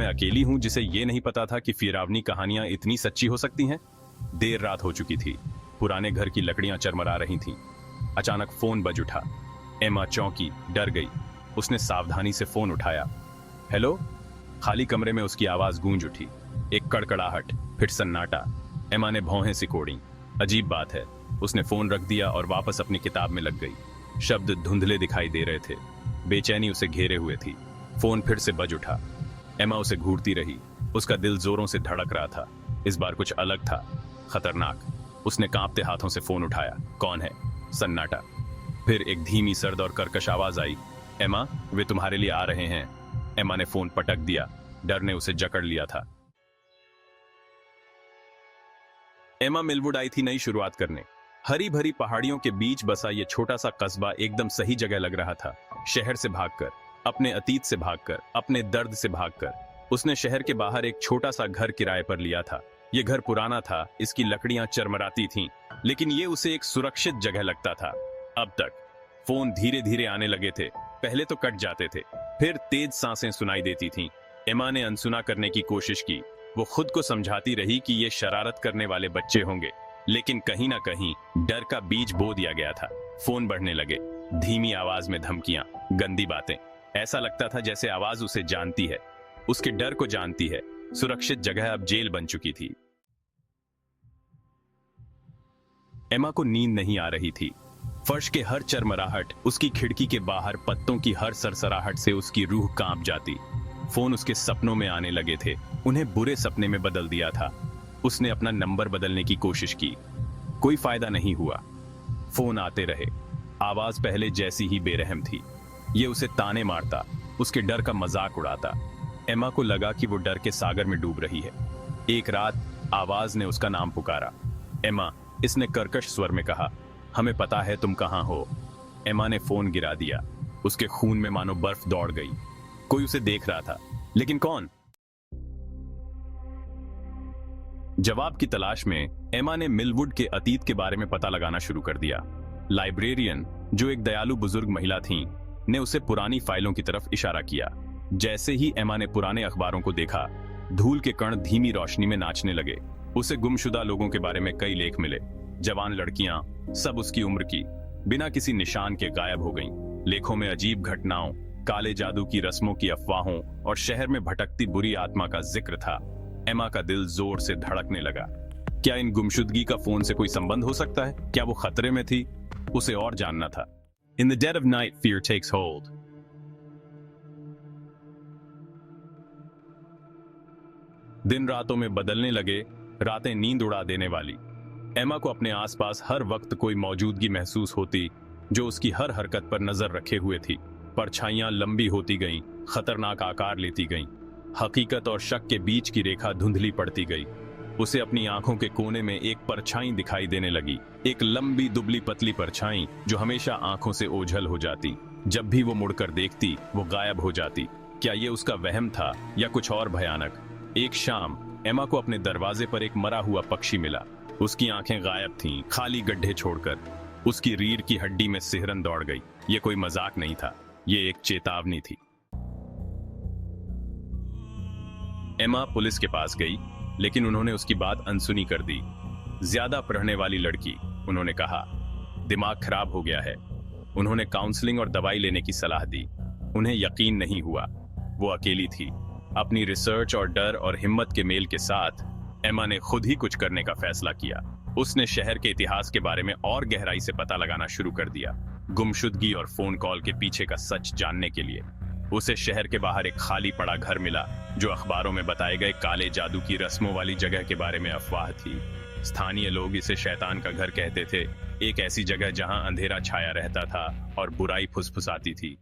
मैं अकेली हूं जिसे ये नहीं पता था कि फिरावनी कहानियां इतनी सच्ची हो सकती हैं? देर रात हो चुकी थी। पुराने घर की लकड़ियां चरमरा रही थीं। अचानक फोन बज उठा। एमा चौंकी, डर गई। उसने सावधानी से फोन उठाया। हेलो? खाली कमरे में उसकी आवाज गूंज उठी। एक कड़कड़ाहट, फिर सन्नाटा। एमा ने भौहें सिकोड़ी। अजीब बात है। उसने फोन रख दिया और वापस अपनी किताब में लग गई। शब्द धुंधले दिखाई दे रहे थे। बेचैनी उसे घेरे हुए थी। फोन फिर से बज उठा। एमा उसे घूरती रही। उसका दिल जोरों से धड़क रहा था। इस बार कुछ अलग था, खतरनाक। उसने कांपते हाथों से फोन उठाया। कौन है? सन्नाटा। फिर एक धीमी, सर्द और कर्कश आवाज आई। एमा, वे तुम्हारे लिए आ रहे हैं। एमा ने फोन पटक दिया। डर ने उसे जकड़ लिया था। एमा मिलवुड आई थी नई शुरुआत करने। हरी भरी पहाड़ियों के बीच बसा ये छोटा सा कस्बा एकदम सही जगह लग रहा था। शहर से भागकर, अपने अतीत से भागकर, अपने दर्द से भागकर उसने शहर के बाहर एक छोटा सा घर किराए पर लिया था। ये घर पुराना था, इसकी लकड़ियां चरमराती थीं, लेकिन ये उसे एक सुरक्षित जगह लगता था। अब तक फोन धीरे धीरे आने लगे थे। पहले तो कट जाते थे, फिर तेज सांसें सुनाई देती थीं। एमा ने अनसुना करने की कोशिश की। वो खुद को समझाती रही कि ये शरारत करने वाले बच्चे होंगे, लेकिन कहीं ना कहीं डर का बीज बो दिया गया था। फोन बढ़ने लगे। धीमी आवाज में धमकियां, गंदी बातें। ऐसा लगता था जैसे आवाज उसे जानती है, उसके डर को जानती है। सुरक्षित जगह अब जेल बन चुकी थी। एमा को नींद नहीं आ रही थी। फर्श के हर चरमराहट, उसकी खिड़की के बाहर पत्तों की हर सरसराहट से उसकी रूह कांप जाती। फोन उसके सपनों में आने लगे थे, उन्हें बुरे सपने में बदल दिया था। उसने अपना नंबर बदलने की कोशिश की, कोई फायदा नहीं हुआ। फोन आते रहे। आवाज पहले जैसी ही बेरहम थी। ये उसे ताने मारता, उसके डर का मजाक उड़ाता। एमा को लगा कि वो डर के सागर में डूब रही है। एक रात आवाज ने उसका नाम पुकारा। एमा, इसने कर्कश स्वर में कहा। हमें पता है तुम कहां हो। एमा ने फोन गिरा दिया। उसके खून में मानो बर्फ दौड़ गई। कोई उसे देख रहा था, लेकिन कौन? जवाब की तलाश में एमा ने मिलवुड के अतीत के बारे में पता लगाना शुरू कर दिया। लाइब्रेरियन, जो एक दयालु बुजुर्ग महिला थीं, ने उसे पुरानी फाइलों की तरफ इशारा किया। जैसे ही एमा ने पुराने अखबारों को देखा, धूल के कण धीमी रोशनी में नाचने लगे। उसे गुमशुदा लोगों के बारे में कई लेख मिले। जवान लड़कियां, सब उसकी उम्र की, बिना किसी निशान के गायब हो गईं। लेखों में अजीब घटनाओं, काले जादू की रस्मों की अफवाहों और शहर में भटकती बुरी आत्मा का जिक्र था। एमा का दिल जोर से धड़कने लगा। क्या इन गुमशुदगी का फोन से कोई संबंध हो सकता है? क्या वो खतरे में थी? उसे और जानना था। In the dead of night, fear takes hold. दिन रातों में बदलने लगे, रातें नींद उड़ा देने वाली। एमा को अपने आसपास हर वक्त कोई मौजूदगी महसूस होती, जो उसकी हर हरकत पर नजर रखे हुए थी। परछाइयां लंबी होती गईं, खतरनाक आकार लेती गईं। हकीकत और शक के बीच की रेखा धुंधली पड़ती गई। उसे अपनी आंखों के कोने में एक परछाई दिखाई देने लगी, एक लंबी दुबली पतली परछाई जो हमेशा आंखों से ओझल हो जाती। जब भी वो मुड़कर देखती, वो गायब हो जाती। क्या ये उसका वहम था या कुछ और भयानक? एक शाम एमा को अपने दरवाजे पर एक मरा हुआ पक्षी मिला। उसकी आंखें गायब थीं, खाली गड्ढे छोड़कर। उसकी रीढ़ की हड्डी में सिहरन दौड़ गई। ये कोई मजाक नहीं था, ये एक चेतावनी थी। एमा पुलिस के पास गई, लेकिन उन्होंने उसकी बात अनसुनी कर दी। ज्यादा पढ़ने वाली लड़की, उन्होंने कहा। दिमाग खराब हो गया है। उन्होंने काउंसलिंग और दवाई लेने की सलाह दी। उन्हें यकीन नहीं हुआ। वो अकेली थी। अपनी रिसर्च और डर और हिम्मत के मेल के साथ एमा ने खुद ही कुछ करने का फैसला किया। उसने शहर के इतिहास के बारे में और गहराई से पता लगाना शुरू कर दिया, गुमशुदगी और फोन कॉल के पीछे का सच जानने के लिए। उसे शहर के बाहर एक खाली पड़ा घर मिला, जो अखबारों में बताए गए काले जादू की रस्मों वाली जगह के बारे में अफवाह थी। स्थानीय लोग इसे शैतान का घर कहते थे, एक ऐसी जगह जहां अंधेरा छाया रहता था और बुराई फुसफुसाती थी।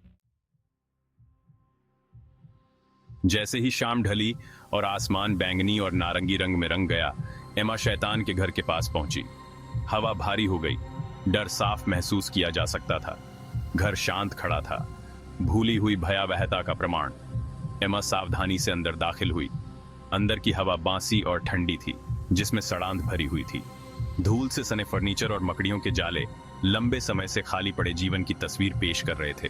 जैसे ही शाम ढली और आसमान बैंगनी और नारंगी रंग में रंग गया, एमा शैतान के घर के पास पहुंची। हवा भारी हो गई, डर साफ महसूस किया जा सकता था। घर शांत खड़ा था, भूली हुई भयावहता का प्रमाण। एमा सावधानी से अंदर दाखिल हुई। अंदर की हवा बांसी और ठंडी थी, जिसमें सड़ांध भरी हुई थी। धूल से सने फर्नीचर और मकड़ियों के जाले लंबे समय से खाली पड़े जीवन की तस्वीर पेश कर रहे थे।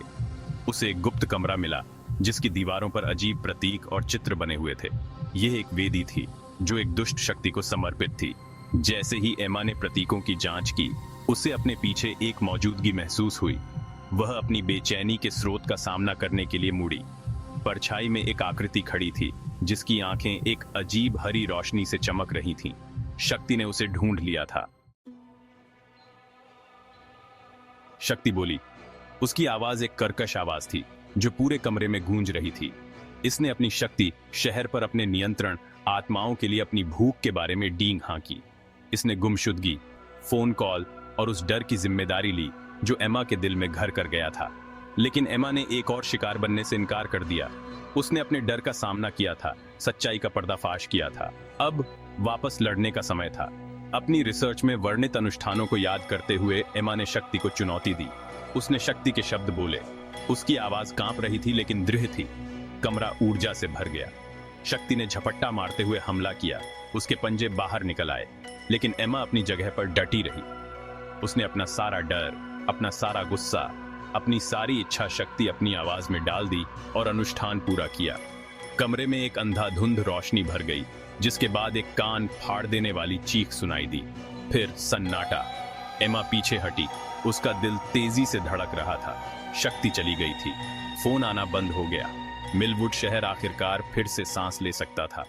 उसे एक गुप्त कमरा मिला, जिसकी दीवारों पर अजीब प्रतीक और चित्र बने हुए थे। यह एक वेदी थी जो एक दुष्ट शक्ति को समर्पित थी। जैसे ही एमा ने प्रतीकों की जांच की, उसे अपने पीछे एक मौजूदगी महसूस हुई। वह अपनी बेचैनी के स्रोत का सामना करने के लिए मुड़ी। परछाई में एक आकृति खड़ी थी जिसकी आंखें एक अजीब हरी रोशनी से चमक रही थीं। शक्ति ने उसे ढूंढ लिया था। शक्ति बोली। उसकी आवाज एक कर्कश आवाज थी जो पूरे कमरे में गूंज रही थी। इसने अपनी शक्ति शहर पर अपने नियंत्रण, आत्माओं के लिए अपनी भूख के बारे में डींग हाँकी। इसने गुमशुदगी, फोन कॉल और उस डर की जिम्मेदारी ली जो एमा के दिल में घर कर गया था। लेकिन एमा ने एक और शिकार बनने से इनकार कर दिया। उसने अपने डर का सामना किया था, सच्चाई का पर्दाफाश किया था। अब वापस लड़ने का समय था। अपनी रिसर्च में वर्णित अनुष्ठानों को याद करते हुए एमा ने शक्ति को चुनौती दी। उसने शक्ति के शब्द बोले। उसकी आवाज कांप रही थी लेकिन दृढ़ थी। कमरा ऊर्जा से भर गया। शक्ति ने झपट्टा मारते हुए हमला किया। उसके पंजे बाहर निकल आए, लेकिन एमा अपनी जगह पर डटी रही। उसने अपना सारा डर, अपना सारा गुस्सा, अपनी सारी इच्छा शक्ति अपनी आवाज में डाल दी और अनुष्ठान पूरा किया। कमरे में एक अंधाधुंध रोशनी भर गई, जिसके बाद एक कान फाड़ देने वाली चीख सुनाई दी। फिर सन्नाटा। एमा पीछे हटी। उसका दिल तेजी से धड़क रहा था। शक्ति चली गई थी। फोन आना बंद हो गया। मिलवुड शहर आखिरकार फिर से सांस ले सकता था।